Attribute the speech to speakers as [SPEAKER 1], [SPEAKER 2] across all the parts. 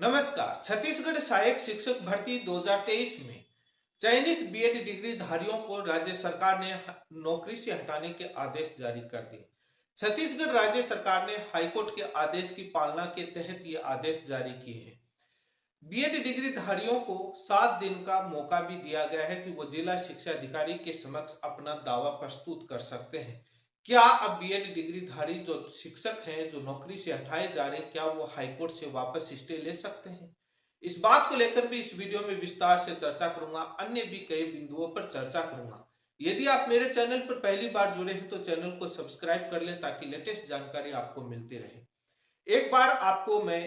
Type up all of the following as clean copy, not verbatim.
[SPEAKER 1] नमस्कार। छत्तीसगढ़ सहायक शिक्षक भर्ती 2023 में चयनित बीएड डिग्री धारियों को राज्य सरकार ने नौकरी से हटाने के आदेश जारी कर दिए। छत्तीसगढ़ राज्य सरकार ने हाईकोर्ट के आदेश की पालना के तहत ये आदेश जारी किए हैं। बीएड डिग्री धारियों को 7 दिन का मौका भी दिया गया है कि वो जिला शिक्षा अधिकारी के समक्ष अपना दावा प्रस्तुत कर सकते हैं। क्या अब बीएड डिग्री धारी जो शिक्षक हैं जो नौकरी से हटाए जा रहे हैं, क्या वो हाईकोर्ट से वापस स्टे ले सकते हैं? इस बात को लेकर भी इस वीडियो में विस्तार से चर्चा करूंगा। अन्य भी कई बिंदुओं पर चर्चा करूंगा। यदि आप मेरे चैनल पर पहली बार जुड़े हैं तो चैनल को सब्सक्राइब कर लें ताकि लेटेस्ट जानकारी आपको मिलती रहे। एक बार आपको मैं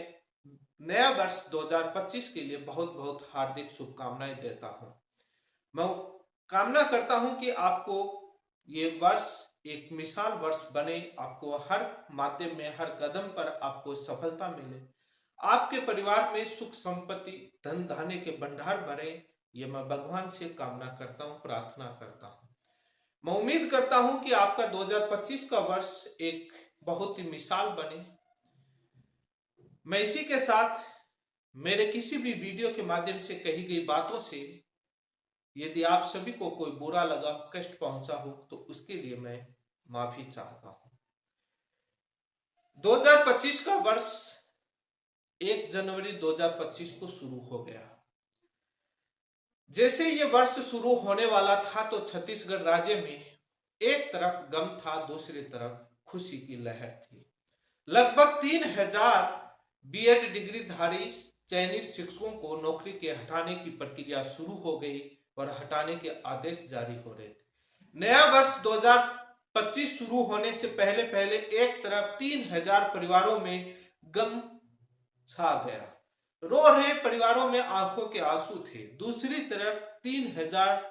[SPEAKER 1] नया वर्ष 2025 के लिए बहुत बहुत हार्दिक शुभकामनाएं देता हूं। मैं कामना करता हूं कि आपको ये वर्ष एक मिसाल वर्ष बने, आपको हर माध्यम में हर कदम पर आपको सफलता मिले, आपके परिवार में सुख संपत्ति धन धान्य के भंडार भरे। ये मैं भगवान से कामना करता हूं, प्रार्थना करता हूं। मैं उम्मीद करता हूं कि आपका 2025 का वर्ष एक बहुत ही मिसाल बने। मैं इसी के साथ मेरे किसी भी वीडियो के माध्यम से कही गई बातों से यदि आप सभी को कोई बुरा लगा, कष्ट पहुंचा हो तो उसके लिए मैं माफी चाहता हूं। 2025 का वर्ष 1 जनवरी 2025 को शुरू हो गया। जैसे ये वर्ष शुरू होने वाला था तो छत्तीसगढ़ राज्य में एक तरफ गम था, दूसरी तरफ खुशी की लहर थी। लगभग 3000 बीएड डिग्री धारी चयनित शिक्षकों को नौकरी के हटाने की प्रक्रिया शुरू हो गई और हटाने के आदेश जारी हो रहे थे। नया वर्ष 2025 शुरू होने से पहले एक तरफ 3000 परिवारों में गम छा गया, रो रहे परिवारों में आंखों के आंसू थे। दूसरी तरफ 3000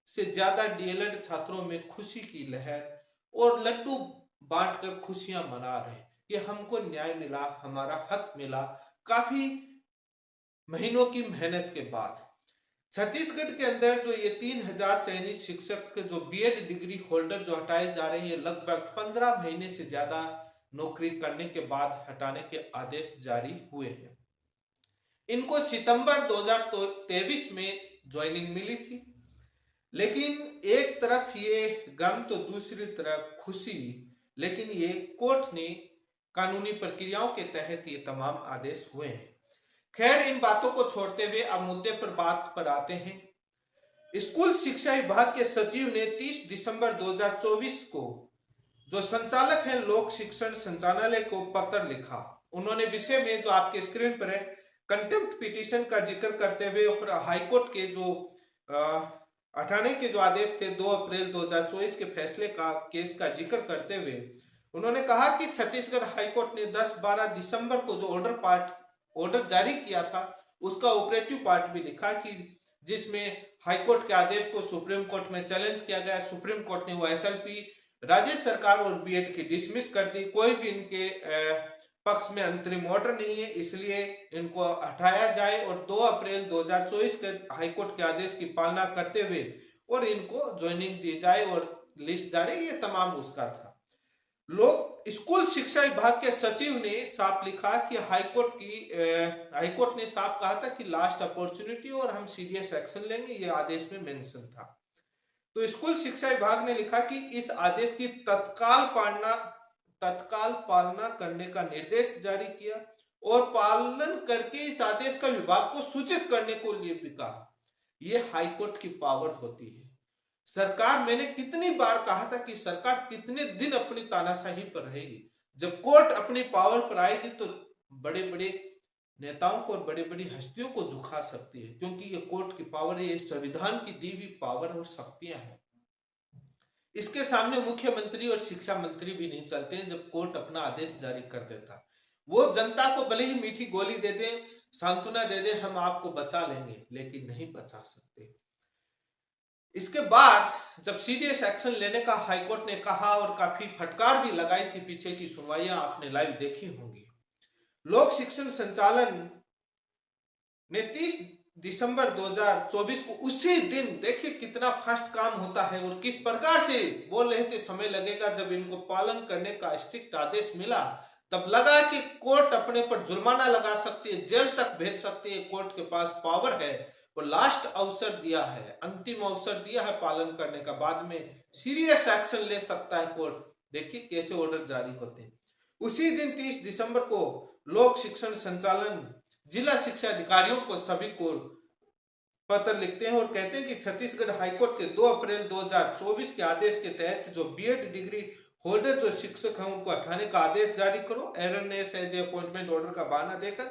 [SPEAKER 1] से ज्यादा डीएलएड छात्रों में खुशी की लहर और लड्डू बांटकर खुशियां मना रहे कि हमको न्याय मिला, हमारा हक मिला। काफी महीनों की मेहनत के बाद छत्तीसगढ़ के अंदर जो ये 3000 चयनित शिक्षक जो बीएड डिग्री होल्डर जो हटाए जा रहे हैं, ये लगभग 15 महीने से ज्यादा नौकरी करने के बाद हटाने के आदेश जारी हुए हैं। इनको सितंबर 2023 में ज्वाइनिंग मिली थी, लेकिन एक तरफ ये गम तो दूसरी तरफ खुशी। लेकिन ये कोर्ट ने कानूनी प्रक्रियाओं के तहत ये तमाम आदेश हुए हैं। खैर, इन बातों को छोड़ते हुए अब मुद्दे पर बात पर आते हैं। स्कूल शिक्षा विभाग के सचिव ने 30 दिसंबर 2024 को जो संचालक हैं लोक शिक्षण संचालनालय को पत्र लिखा। उन्होंने विषय में जो आपके स्क्रीन पर है कंटेम्प्ट पिटीशन का जिक्र करते हुए और हाईकोर्ट के जो हटाने के जो आदेश थे 2 अप्रैल 2024 के फैसले का केस का जिक्र करते हुए उन्होंने कहा कि छत्तीसगढ़ हाईकोर्ट ने 10-12 दिसंबर को जो ऑर्डर जारी किया था उसका ऑपरेटिव पार्ट भी लिखा कि जिसमें हाईकोर्ट के आदेश को सुप्रीम कोर्ट में चैलेंज किया गया। सुप्रीम कोर्ट ने वो एसएलपी राज्य सरकार और बीएड की डिसमिस कर दी। कोई भी इनके पक्ष में अंतरिम ऑर्डर नहीं है, इसलिए इनको हटाया जाए और 2 अप्रैल 2024 के हाईकोर्ट के आदेश की पालना करते हुए और इनको ज्वाइनिंग दी जाए और लिस्ट जारी, ये तमाम उसका था। लोग स्कूल शिक्षा विभाग के सचिव ने साफ लिखा कि हाईकोर्ट ने साफ कहा था कि लास्ट अपॉर्चुनिटी और हम सीरियस एक्शन लेंगे, ये आदेश में मेंशन था। तो स्कूल शिक्षा विभाग ने लिखा कि इस आदेश की तत्काल पालना करने का निर्देश जारी किया और पालन करके इस आदेश का विभाग को सूचित करने को लिए भी कहा। यह हाईकोर्ट की पावर होती है। सरकार, मैंने कितनी बार कहा था कि सरकार कितने दिन अपनी तानाशाही पर रहेगी। जब कोर्ट अपनी पावर पर आएगी तो बड़े बड़े नेताओं को और बड़ी बड़ी हस्तियों को झुका सकती है, क्योंकि ये कोर्ट की पावर है, ये संविधान की दी हुई पावर और शक्तियां हैं। इसके सामने मुख्यमंत्री और शिक्षा मंत्री भी नहीं चलते हैं। जब कोर्ट अपना आदेश जारी कर देता, वो जनता को भले ही मीठी गोली दे दे, सांत्वना दे दे, हम आपको बचा लेंगे, लेकिन नहीं बचा सकते। इसके बाद जब सीरियस एक्शन लेने का हाईकोर्ट ने कहा और काफी फटकार भी लगाई थी, पीछे की सुनवाइयां आपने लाइव देखी होंगी। लोक शिक्षण संचालन ने 30 दिसंबर 2024 को उसी दिन, देखिए कितना फास्ट काम होता है और किस प्रकार से बोल रहे थे समय लगेगा, जब इनको पालन करने का स्ट्रिक्ट आदेश मिला तब लगा कि कोर्ट अपने पर जुर्माना लगा सकती है, जेल तक भेज सकती है, कोर्ट के पास पावर है, और लास्ट अवसर दिया है, अंतिम अवसर दिया है पालन करने का, बाद में सीरियस एक्शन ले सकता है कोर्ट। देखिए कैसे ऑर्डर जारी होते हैं। उसी दिन 30 दिसंबर को लोक शिक्षण संचालन जिला शिक्षा अधिकारियों को सभी को पत्र लिखते हैं और कहते हैं कि छत्तीसगढ़ हाईकोर्ट के 2 अप्रैल 2024 के आदेश के तहत जो बीएड डिग्री होल्डर जो शिक्षक हैं उनको हटाने का आदेश जारी करो। एरनेस एज अपॉइंटमेंट ऑर्डर का बहाना देकर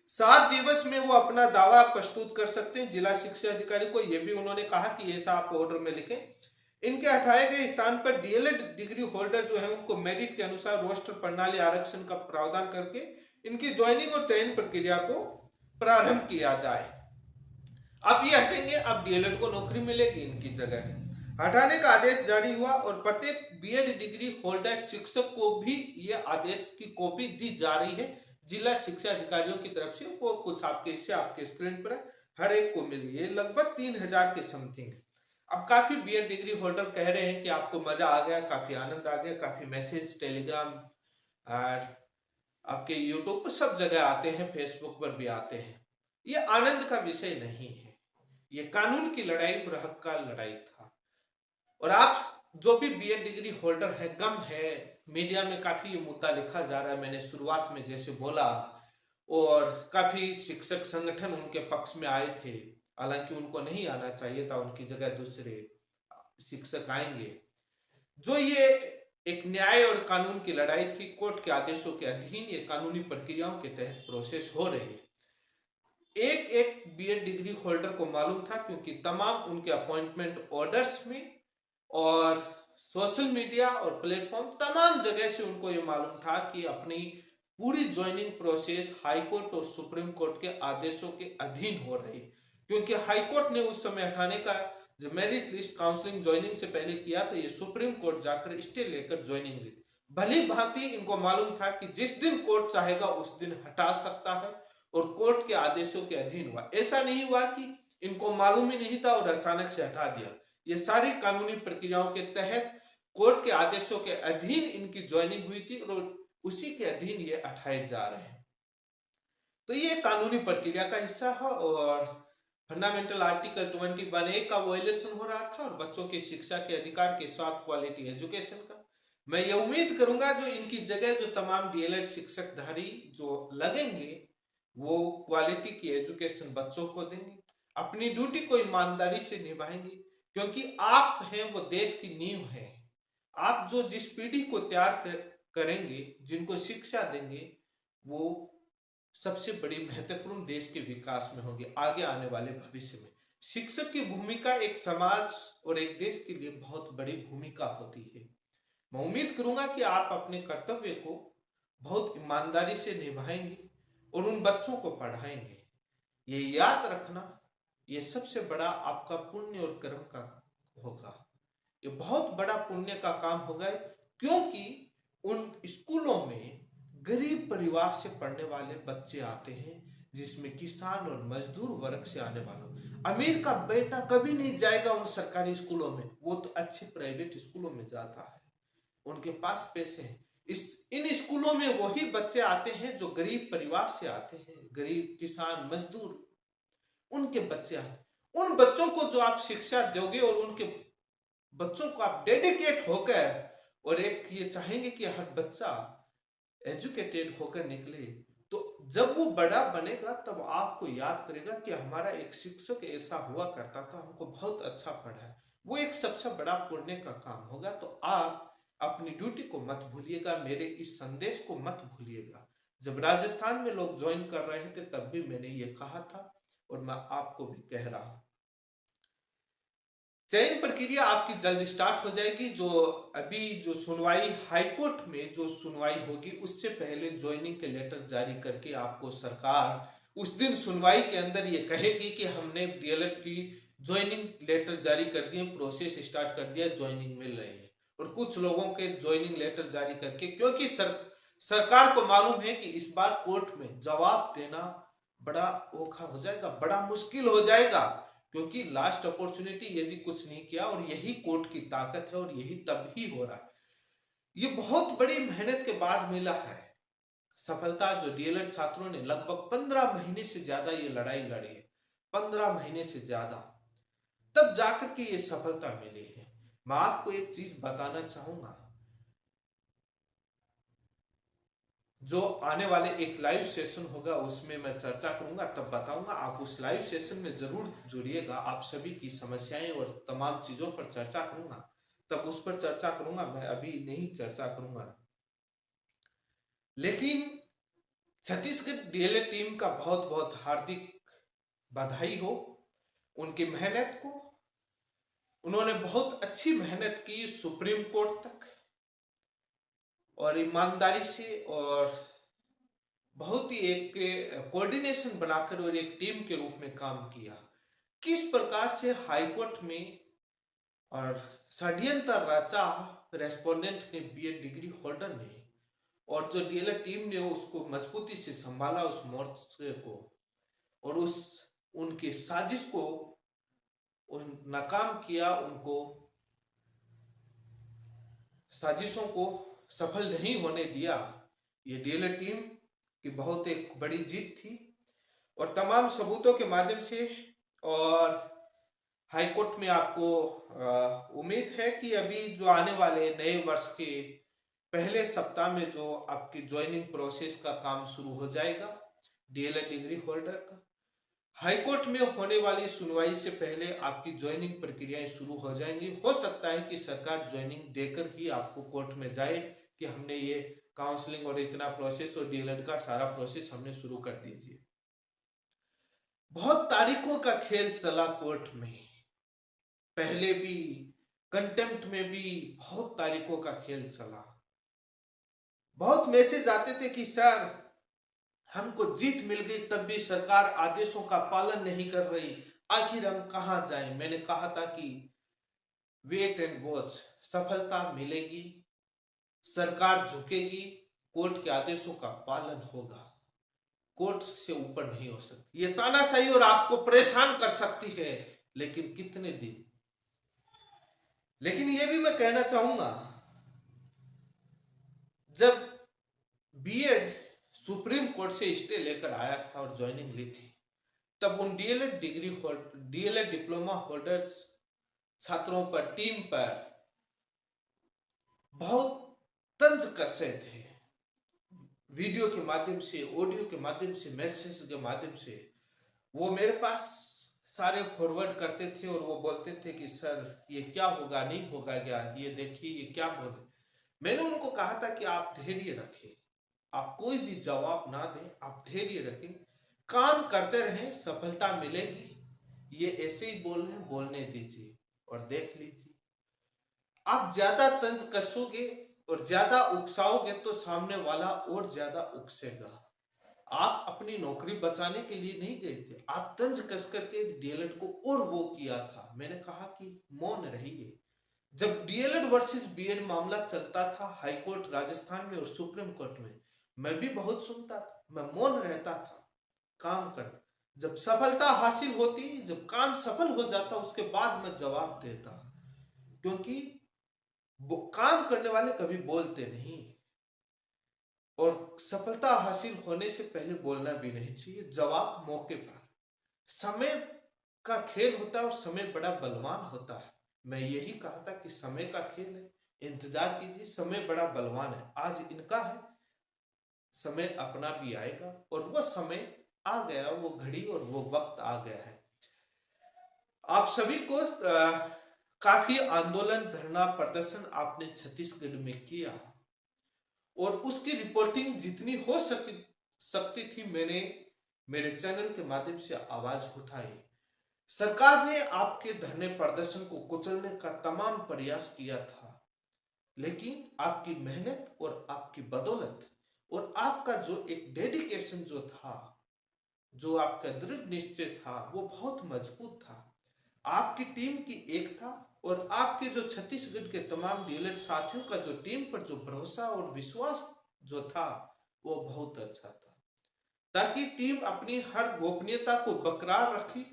[SPEAKER 1] 7 दिवस में वो अपना दावा प्रस्तुत कर सकते हैं जिला शिक्षा अधिकारी को। यह भी उन्होंने कहा कि ऐसा आप ऑर्डर में लिखें। इनके हटाए गए स्थान पर डीएलएड डिग्री होल्डर जो है उनको मेरिट के अनुसार रोस्टर प्रणाली आरक्षण का प्रावधान करके इनकी ज्वाइनिंग और चयन प्रक्रिया को प्रारंभ किया जाए। अब ये हटेंगे, अब डीएलएड को नौकरी मिलेगी इनकी जगह। हटाने का आदेश जारी हुआ और प्रत्येक बीएड डिग्री होल्डर शिक्षक को भी यह आदेश की कॉपी दी जा रही है जिला शिक्षा अधिकारियों की तरफ से। वो कुछ आपके स्क्रीन पर हर एक को मिली है, लगभग 3000 के समथिंग। अब काफी बीएड डिग्री होल्डर कह रहे हैं कि आपको मजा आ गया, काफी आनंद आ गया, काफी मैसेज टेलीग्राम और आपके यूट्यूब पर सब जगह आते हैं, फेसबुक पर भी आते हैं। ये आनंद का विषय नहीं है, ये कानून की लड़ाई और हक का लड़ाई था। और आप जो भी बीएड डिग्री होल्डर है, गम है, मीडिया में काफी ये मुद्दा लिखा जा रहा है, मैंने शुरुआत में जैसे बोला, और काफी शिक्षक संगठन उनके पक्ष में आए थे, हालांकि उनको नहीं आना चाहिए था, उनकी जगह दूसरे शिक्षक आएंगे। जो ये एक न्याय और कानून की लड़ाई थी, कोर्ट के आदेशों के अधीन ये कानूनी प्रक्रियाओं के तहत प्रोसेस हो रही है। एक एक बीएड डिग्री होल्डर को मालूम था, क्योंकि तमाम उनके अपॉइंटमेंट ऑर्डर्स में और सोशल मीडिया और प्लेटफॉर्म तमाम जगह से उनको ये मालूम था कि अपनी पूरी ज्वाइनिंग प्रोसेस हाईकोर्ट और सुप्रीम कोर्ट के आदेशों के अधीन हो रही है। क्योंकि हाईकोर्ट ने उस समय हटाने का जो मेरिट लिस्ट काउंसलिंग ज्वाइनिंग से पहले किया, तो ये सुप्रीम कोर्ट जाकर स्टे लेकर ज्वाइनिंग ली। भली भांति इनको मालूम था कि जिस दिन कोर्ट चाहेगा उस दिन हटा सकता है, और कोर्ट के आदेशों के अधीन हुआ। ऐसा नहीं हुआ कि इनको मालूम ही नहीं था और अचानक से हटा दिया। ये सारी कानूनी प्रक्रियाओं के तहत कोर्ट के आदेशों के अधीन इनकी ज्वाइनिंग हुई थी और उसी के अधीन ये हटाए जा रहे हैं। तो ये कानूनी प्रक्रिया का हिस्सा है और फंडामेंटल आर्टिकल 21A का वायलेशन हो रहा था और बच्चों की शिक्षा के अधिकार के साथ क्वालिटी एजुकेशन का। मैं ये उम्मीद करूंगा जो इनकी जगह जो तमाम डीएलएड शिक्षकधारी जो लगेंगे वो क्वालिटी की एजुकेशन बच्चों को देंगे, अपनी ड्यूटी को ईमानदारी से निभाएंगे, क्योंकि आप हैं वो देश की नींव है। आप जो जिस पीढ़ी को तैयार करेंगे, जिनको शिक्षा देंगे, वो सबसे बड़ी महत्वपूर्ण देश के विकास में होगी आगे आने वाले भविष्य में। शिक्षक की भूमिका एक समाज और एक देश के लिए बहुत बड़ी भूमिका होती है। मैं उम्मीद करूंगा कि आप अपने कर्तव्य को बहुत ईमानदारी से निभाएंगे और उन बच्चों को पढ़ाएंगे। ये याद रखना, ये सबसे बड़ा आपका पुण्य और कर्म का होगा। ये बहुत बड़ा पुण्य का काम होगा, क्योंकि उन स्कूलों में गरीब परिवार से पढ़ने वाले बच्चे आते हैं, जिसमें किसान और मजदूर वर्ग से आने वालों। अमीर का बेटा कभी नहीं जाएगा उन सरकारी स्कूलों में, वो तो अच्छे प्राइवेट स्कूलों में जाता है, उनके पास पैसे हैं। इन स्कूलों में वही बच्चे आते हैं जो गरीब परिवार से आते हैं, गरीब किसान मजदूर, उनके बच्चे आते हैं। उन बच्चों को जो आप शिक्षा दोगे और उनके बच्चों को आप डेडिकेट होकर, और एक ये चाहेंगे कि हर बच्चा एजुकेटेड होकर निकले, तो जब वो बड़ा बनेगा तब आपको याद करेगा कि हमारा एक शिक्षक ऐसा हुआ करता था, हमको बहुत अच्छा पढ़ाया। वो एक सबसे बड़ा पुण्य का काम होगा। तो आप अपनी ड्यूटी को मत भूलिएगा, मेरे इस संदेश को मत भूलिएगा। जब राजस्थान में लोग ज्वाइन कर रहे थे तब भी मैंने ये कहा था और मैं आपको भी कह रहा हूं। चयन प्रक्रिया आपकी जल्द स्टार्ट हो जाएगी। जो अभी जो सुनवाई हाईकोर्ट में जो सुनवाई होगी, उससे पहले ज्वाइनिंग के लेटर जारी करके आपको सरकार उस दिन सुनवाई के अंदर ये कहेगी कि हमने डीएलएड की ज्वाइनिंग लेटर जारी कर दिए, प्रोसेस स्टार्ट कर दिया, ज्वाइनिंग मिल रही है। और कुछ लोगों के ज्वाइनिंग लेटर जारी करके, क्योंकि सरकार को मालूम है कि इस बार कोर्ट में जवाब देना बड़ा औखा हो जाएगा, बड़ा मुश्किल हो जाएगा, क्योंकि लास्ट अपॉर्चुनिटी यदि कुछ नहीं किया, और यही कोर्ट की ताकत है और यही तब ही हो रहा है। ये बहुत बड़ी मेहनत के बाद मिला है। सफलता जो डीएलएड छात्रों ने लगभग 15 महीने से ज्यादा ये लड़ाई लड़ी है, 15 महीने से ज्यादा, तब जाकर के ये सफलता मिली है। मैं आपको एक चीज बताना चाहूंगा, जो आने वाले एक लाइव सेशन होगा उसमें मैं चर्चा करूंगा, तब बताऊंगा। आप उस लाइव सेशन में जरूर जुड़िएगा। आप सभी की समस्याएं और तमाम चीजों पर चर्चा करूंगा, तब उस पर चर्चा करूंगा, मैं अभी नहीं चर्चा करूंगा। लेकिन छत्तीसगढ़ डीएलएड टीम का बहुत बहुत हार्दिक बधाई हो उनकी मेहनत को। उन्होंने बहुत अच्छी मेहनत की सुप्रीम कोर्ट तक, और ईमानदारी से, और बहुत ही एक कोऑर्डिनेशन बनाकर और एक टीम के रूप में काम किया। किस प्रकार से हाईकोर्ट में और षड्यंत्र रचा रेस्पोंडेंट ने, बीएड डिग्री होल्डर ने, और जो डीएलएड टीम ने उसको मजबूती से संभाला उस मोर्चे को, और उस उनकी साजिश को नाकाम किया, उनको साजिशों को सफल नहीं होने दिया। ये डीएलएड टीम की बहुत एक बड़ी जीत थी। और तमाम सबूतों के माध्यम से, और हाईकोर्ट में आपको उम्मीद है कि अभी जो आने वाले नए वर्ष के पहले सप्ताह में जो आपकी ज्वाइनिंग प्रोसेस का काम शुरू हो जाएगा डीएलएड डिग्री होल्डर का। हाईकोर्ट में होने वाली सुनवाई से पहले आपकी ज्वाइनिंग प्रक्रियाएं शुरू हो जाएंगी। हो सकता है कि सरकार ज्वाइनिंग देकर ही आपको कोर्ट में जाए कि हमने ये काउंसलिंग और इतना प्रोसेस और डीएलएड का सारा प्रोसेस हमने शुरू कर दीजिए। बहुत तारीखों का खेल चला कोर्ट में, पहले भी कंटेम्प्ट में भी बहुत तारीखों का खेल चला। बहुत मैसेज आते थे कि सर हमको जीत मिल गई, तब भी सरकार आदेशों का पालन नहीं कर रही, आखिर हम कहां जाएं। मैंने कहा था कि वेट एंड वॉच, सफलता मिलेगी, सरकार झुकेगी, कोर्ट के आदेशों का पालन होगा, कोर्ट से ऊपर नहीं हो सकती। ये तानाशाही और आपको परेशान कर सकती है, लेकिन कितने दिन। लेकिन ये भी मैं कहना चाहूंगा, जब बीएड सुप्रीम कोर्ट से स्टे लेकर आया था और ज्वाइनिंग ली थी, तब उन DElEd degree holder, DElEd diploma holders छात्रों पर, टीम पर बहुत तंज कसे थे। वीडियो के माध्यम से, ऑडियो के माध्यम से, मैसेज के माध्यम से वो मेरे पास सारे फॉरवर्ड करते थे, और वो बोलते थे कि सर ये क्या होगा, नहीं होगा क्या, ये देखिए ये क्या बोले। मैंने उनको कहा था कि आप धैर्य रखें, आप कोई भी जवाब ना दें, आप धैर्य रखें, काम करते रहें, सफलता मिलेगी। ये ऐसे ही बोल रहे हैं, बोलने दीजिए और देख लीजिए। आप ज्यादा तंज कसोगे और ज्यादा उकसाओगे तो सामने वाला और ज्यादा उकसेगा। आप अपनी नौकरी बचाने के लिए नहीं गए थे, आप तंज कस करके डीएलएड को और वो किया था। मैंने कहा कि मौन रहिए। जब डीएलएड वर्सेस बीएड मामला चलता था हाईकोर्ट राजस्थान में और सुप्रीम कोर्ट में, मैं भी बहुत सुनता था, मैं मौन रहता था, काम कर। जब सफलता हासिल होती, जब काम सफल हो जाता, उसके बाद मैं जवाब देता, क्योंकि वो काम करने वाले कभी बोलते नहीं, और सफलता हासिल होने से पहले बोलना भी नहीं चाहिए, जवाब मौके पर। समय का खेल होता है और समय बड़ा बलवान होता है। मैं यही कहा था कि समय का खेल है, इंतजार कीजिए, समय बड़ा बलवान है। आज इनका है, समय अपना भी आएगा, और वो समय आ गया, वो घड़ी और वो वक्त आ गया है। आप सभी को काफी आंदोलन, धरना, प्रदर्शन आपने छत्तीसगढ़ में किया, और उसकी रिपोर्टिंग जितनी हो सकती थी मैंने मेरे चैनल के माध्यम से आवाज उठाई। सरकार ने आपके धरने प्रदर्शन को कुचलने का तमाम प्रयास किया था, लेकिन आपकी मेहनत और आपकी बदौलत और आपका जो एक डेडिकेशन जो था, जो आपका दृढ़ निश्चय था, वो बहुत मजबूत था। आपकी टीम की एकता और आपके जो छत्तीसगढ़ के तमाम डीलर साथियों का जो टीम पर जो भरोसा और विश्वास जो था, वो बहुत अच्छा था, ताकि टीम अपनी हर गोपनीयता को बरकरार रखी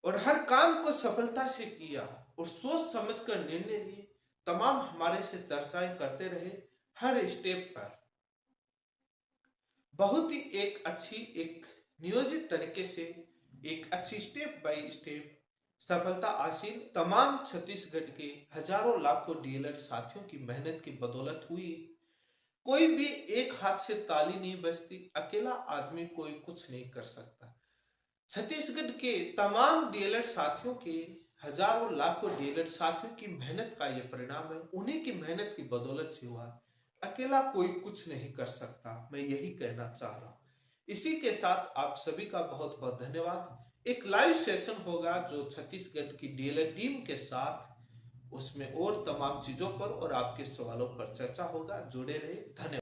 [SPEAKER 1] और हर काम को सफलता से किया, और सोच समझकर निर्णय लिए। तमाम हमारे से चर्चाएं करते रहे हर स्टेप पर, बहुत ही एक अच्छी, एक नियोजित तरीके से, एक अच्छी स्टेप बाय स्टेप सफलता हासिल तमाम छत्तीसगढ़ के हजारों लाखों डीएलएड साथियों की मेहनत की बदौलत हुई। कोई भी एक हाथ से ताली नहीं बजती, अकेला आदमी कोई कुछ नहीं कर सकता। छत्तीसगढ़ के तमाम डीएलएड साथियों के, हजारों लाखों डीएलएड साथियों की मेहनत का यह परिणाम है। उन्हीं की मेहनत की बदौलत से हुआ। अकेला कोई कुछ नहीं कर सकता, मैं यही कहना चाह रहा हूं। इसी के साथ आप सभी का बहुत बहुत धन्यवाद। एक लाइव सेशन होगा जो छत्तीसगढ़ की डीएलएड टीम के साथ, उसमें और तमाम चीजों पर और आपके सवालों पर चर्चा होगा। जुड़े रहे। धन्यवाद।